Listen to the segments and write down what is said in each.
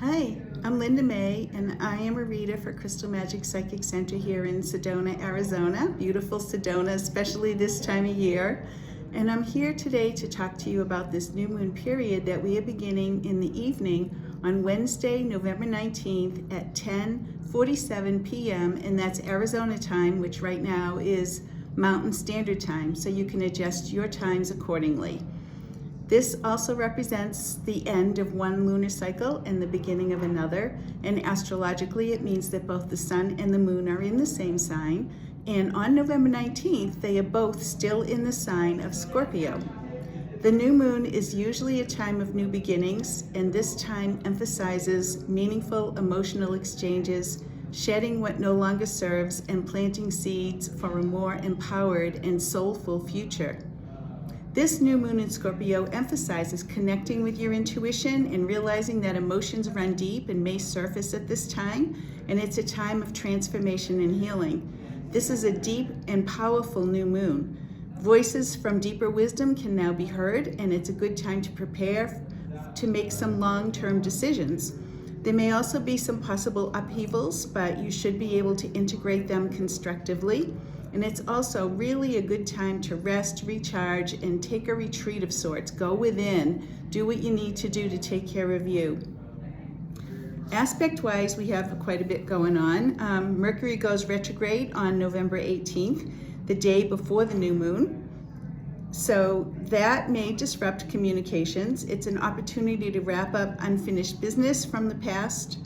Hi, I'm Linda May, and I am a reader for Crystal Magic Psychic Center here in Sedona, Arizona. Beautiful Sedona, especially this time of year. And I'm here today to talk to you about this new moon period that we are beginning in the evening on Wednesday, November 19th at 10:47 p.m. and that's Arizona time, which right now is Mountain Standard Time, so you can adjust your times accordingly. This also represents the end of one lunar cycle and the beginning of another. And astrologically, it means that both the sun and the moon are in the same sign. And on November 19th, they are both still in the sign of Scorpio. The new moon is usually a time of new beginnings, and this time emphasizes meaningful emotional exchanges, shedding what no longer serves, and planting seeds for a more empowered and soulful future. This new moon in Scorpio emphasizes connecting with your intuition and realizing that emotions run deep and may surface at this time, and it's a time of transformation and healing. This is a deep and powerful new moon. Voices from deeper wisdom can now be heard, and it's a good time to prepare to make some long-term decisions. There may also be some possible upheavals, but you should be able to integrate them constructively. And it's also really a good time to rest, recharge, and take a retreat of sorts. Go within, do what you need to do to take care of you. Aspect-wise, we have quite a bit going on. Mercury goes retrograde on November 18th, the day before the new moon. So that may disrupt communications. It's an opportunity to wrap up unfinished business from the past,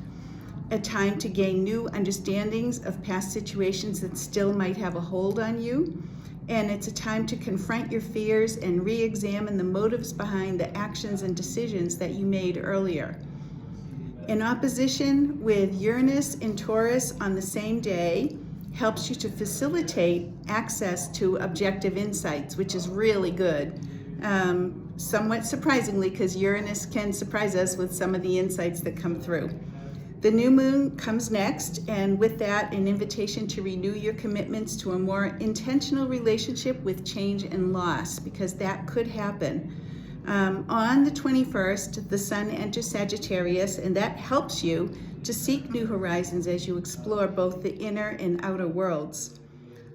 a time to gain new understandings of past situations that still might have a hold on you. And it's a time to confront your fears and re-examine the motives behind the actions and decisions that you made earlier. In opposition with Uranus in Taurus on the same day helps you to facilitate access to objective insights, which is really good. Somewhat surprisingly, because Uranus can surprise us with some of the insights that come through. The new moon comes next, and with that, an invitation to renew your commitments to a more intentional relationship with change and loss, because that could happen. On the 21st, the sun enters Sagittarius, and that helps you to seek new horizons as you explore both the inner and outer worlds.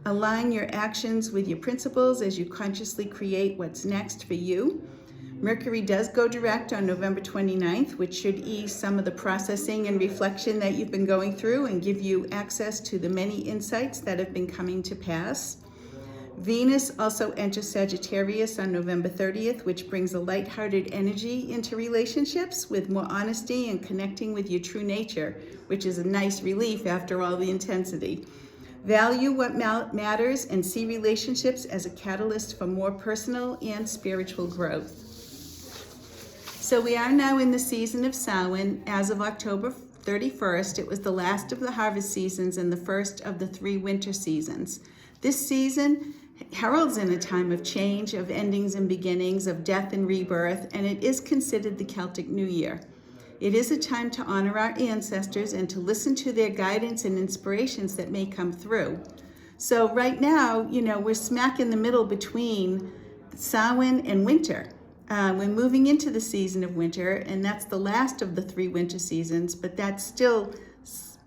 Align your actions with your principles as you consciously create what's next for you. Mercury does go direct on November 29th, which should ease some of the processing and reflection that you've been going through and give you access to the many insights that have been coming to pass. Venus also enters Sagittarius on November 30th, which brings a lighthearted energy into relationships with more honesty and connecting with your true nature, which is a nice relief after all the intensity. Value what matters and see relationships as a catalyst for more personal and spiritual growth. So we are now in the season of Samhain. As of October 31st, it was the last of the harvest seasons and the first of the 3 winter seasons. This season heralds in a time of change, of endings and beginnings, of death and rebirth, and it is considered the Celtic New Year. It is a time to honor our ancestors and to listen to their guidance and inspirations that may come through. So right now, we're smack in the middle between Samhain and winter. We're moving into the season of winter, and that's the last of the 3 winter seasons, but that's still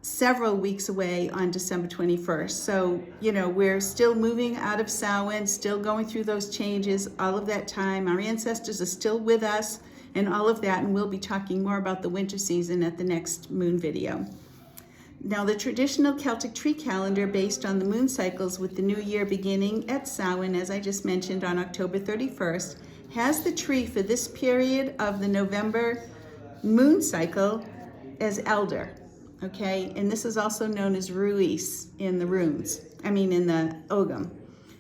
several weeks away on December 21st. So, we're still moving out of Samhain, still going through those changes, all of that time. Our ancestors are still with us and all of that, and we'll be talking more about the winter season at the next moon video. Now, the traditional Celtic tree calendar based on the moon cycles with the new year beginning at Samhain, as I just mentioned, on October 31st, has the tree for this period of the November moon cycle as elder, okay? And this is also known as Ruis in the runes, in the Ogam.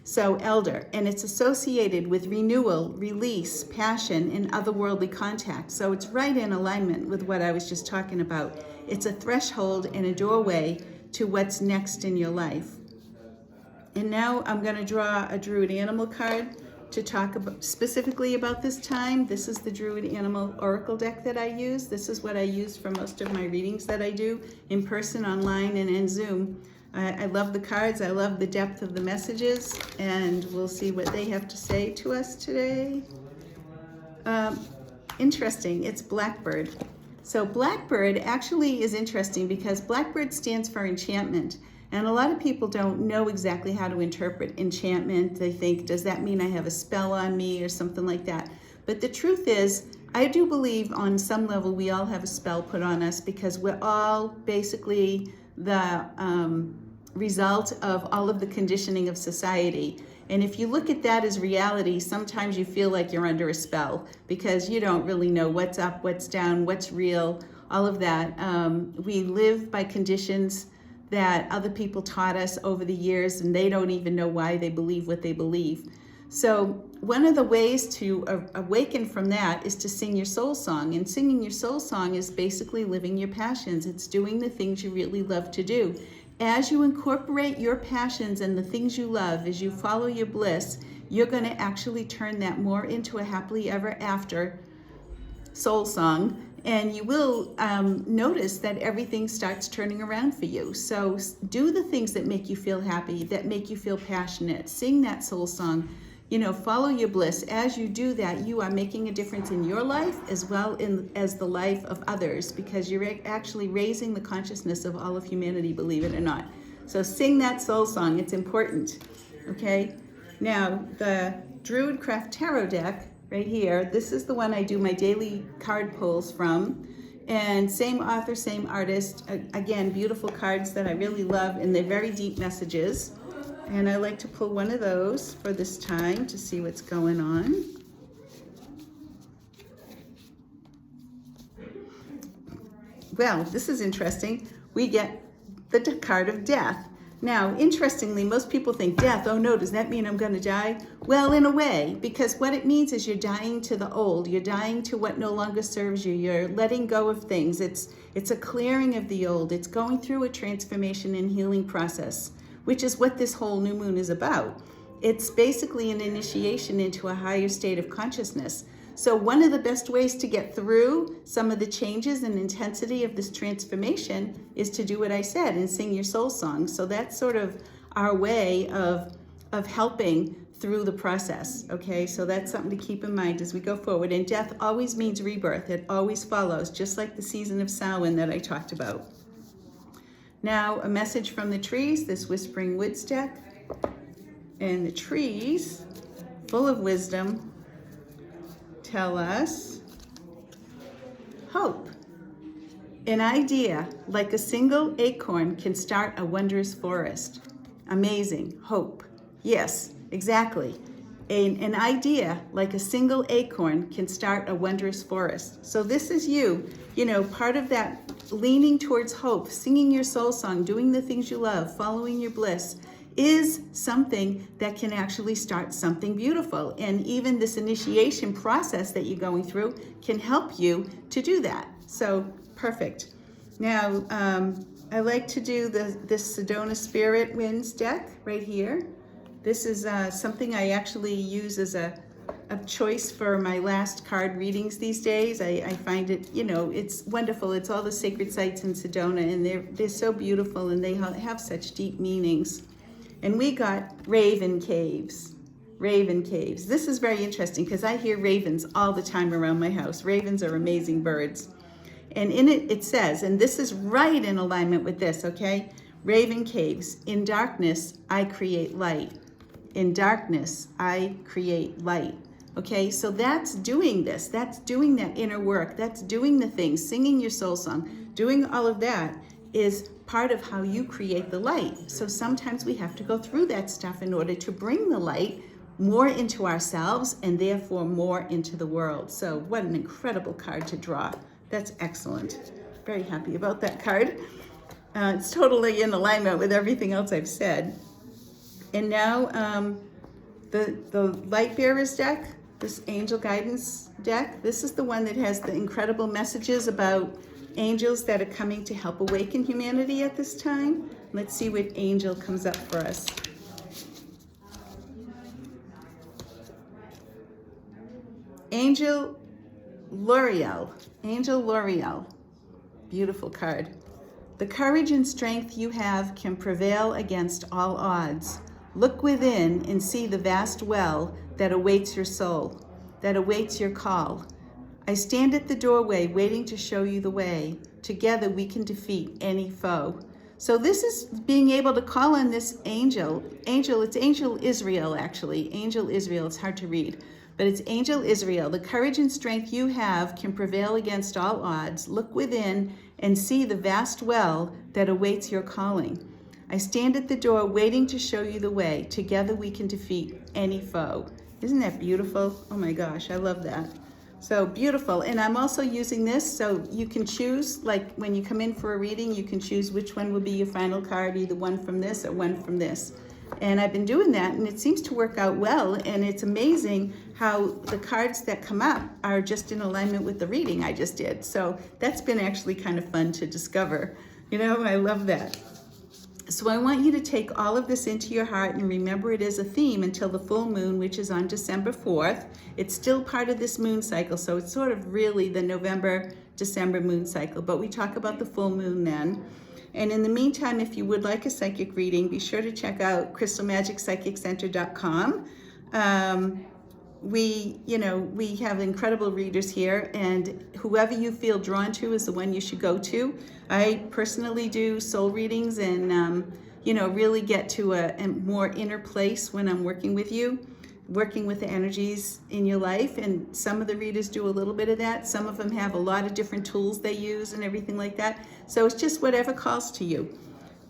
So elder, and it's associated with renewal, release, passion, and otherworldly contact. So it's right in alignment with what I was just talking about. It's a threshold and a doorway to what's next in your life. And now I'm going to draw a Druid Animal card to talk specifically about this time. This is the Druid Animal Oracle deck that I use. This is what I use for most of my readings that I do in person, online, and in Zoom. I love the cards. I love the depth of the messages, and we'll see what they have to say to us today. Interesting, it's Blackbird. So Blackbird actually is interesting because Blackbird stands for enchantment. And a lot of people don't know exactly how to interpret enchantment. They think, does that mean I have a spell on me or something like that? But the truth is, I do believe on some level we all have a spell put on us because we're all basically the result of all of the conditioning of society. And if you look at that as reality, sometimes you feel like you're under a spell because you don't really know what's up, what's down, what's real, all of that. We live by conditions that other people taught us over the years, and they don't even know why they believe what they believe. So one of the ways to awaken from that is to sing your soul song. And singing your soul song is basically living your passions. It's doing the things you really love to do. As you incorporate your passions and the things you love, as you follow your bliss, you're going to actually turn that more into a happily ever after soul song. And you will notice that everything starts turning around for you. So do the things that make you feel happy, that make you feel passionate. Sing that soul song. Follow your bliss. As you do that, you are making a difference in your life as well as the life of others, because you're actually raising the consciousness of all of humanity, believe it or not. So sing that soul song. It's important. Okay? Now, the Druidcraft Tarot deck right here, this is the one I do my daily card pulls from. And same author, same artist. Again, beautiful cards that I really love, and they're very deep messages. And I like to pull one of those for this time to see what's going on. Well, this is interesting. We get the card of death. Now, interestingly, most people think death, oh no, does that mean I'm going to die? Well, in a way, because what it means is you're dying to the old. You're dying to what no longer serves you. You're letting go of things. It's a clearing of the old. It's going through a transformation and healing process, which is what this whole new moon is about. It's basically an initiation into a higher state of consciousness. So one of the best ways to get through some of the changes and intensity of this transformation is to do what I said and sing your soul song. So that's sort of our way of helping through the process, okay? So that's something to keep in mind as we go forward. And death always means rebirth. It always follows, just like the season of Samhain that I talked about. Now, a message from the trees, this Whispering Woods deck. And the trees, full of wisdom, tell us hope. An idea like a single acorn can start a wondrous forest. Amazing. Hope. Yes, exactly. An idea like a single acorn can start a wondrous forest. So this is you, part of that leaning towards hope, singing your soul song, doing the things you love, following your bliss, is something that can actually start something beautiful. And even this initiation process that you're going through can help you to do that. So perfect. Now, I like to do this Sedona Spirit Winds deck right here. This is something I actually use as a choice for my last card readings these days. I find it, it's wonderful. It's all the sacred sites in Sedona, and they're so beautiful, and they have such deep meanings. And we got Raven Caves. Raven Caves. This is very interesting because I hear ravens all the time around my house. Ravens are amazing birds. And in it, it says, and this is right in alignment with this, okay? Raven Caves. In darkness, I create light. In darkness, I create light. Okay, so that's doing this. That's doing that inner work. That's doing the things, singing your soul song, doing all of that is part of how you create the light. So sometimes we have to go through that stuff in order to bring the light more into ourselves and therefore more into the world. So what an incredible card to draw. That's excellent. Very happy about that card. It's totally in alignment with everything else I've said. And now the Light Bearers deck, this Angel Guidance deck, this is the one that has the incredible messages about angels that are coming to help awaken humanity at this time. Let's see what angel comes up for us. Angel L'Oreal. Angel L'Oreal. Beautiful card. The courage and strength you have can prevail against all odds. Look within and see the vast well that awaits your soul, that awaits your call. I stand at the doorway waiting to show you the way. Together we can defeat any foe. So this is being able to call on this angel. It's Angel Israel, actually. Angel Israel, it's hard to read. But it's Angel Israel. The courage and strength you have can prevail against all odds. Look within and see the vast well that awaits your calling. I stand at the door waiting to show you the way. Together we can defeat any foe. Isn't that beautiful? Oh my gosh, I love that. So beautiful. And I'm also using this so you can choose, like when you come in for a reading, you can choose which one will be your final card, either one from this or one from this. And I've been doing that and it seems to work out well. And it's amazing how the cards that come up are just in alignment with the reading I just did. So that's been actually kind of fun to discover. You know, I love that. So I want you to take all of this into your heart and remember it is a theme until the full moon, which is on December 4th. It's still part of this moon cycle, so it's sort of really the November-December moon cycle, but we talk about the full moon then. And in the meantime, if you would like a psychic reading, be sure to check out crystalmagicpsychiccenter.com. We have incredible readers here, and whoever you feel drawn to is the one you should go to. I personally do soul readings and, really get to a more inner place when I'm working with you, working with the energies in your life. And some of the readers do a little bit of that. Some of them have a lot of different tools they use and everything like that. So it's just whatever calls to you.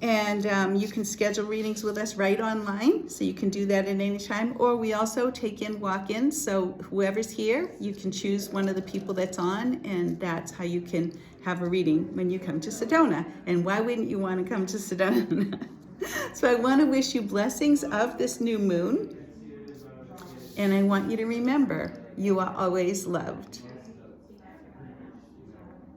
And you can schedule readings with us right online, so you can do that at any time. Or we also take in walk-ins, so whoever's here, you can choose one of the people that's on, and that's how you can have a reading when you come to Sedona. And why wouldn't you want to come to Sedona? So I want to wish you blessings of this new moon, and I want you to remember, you are always loved.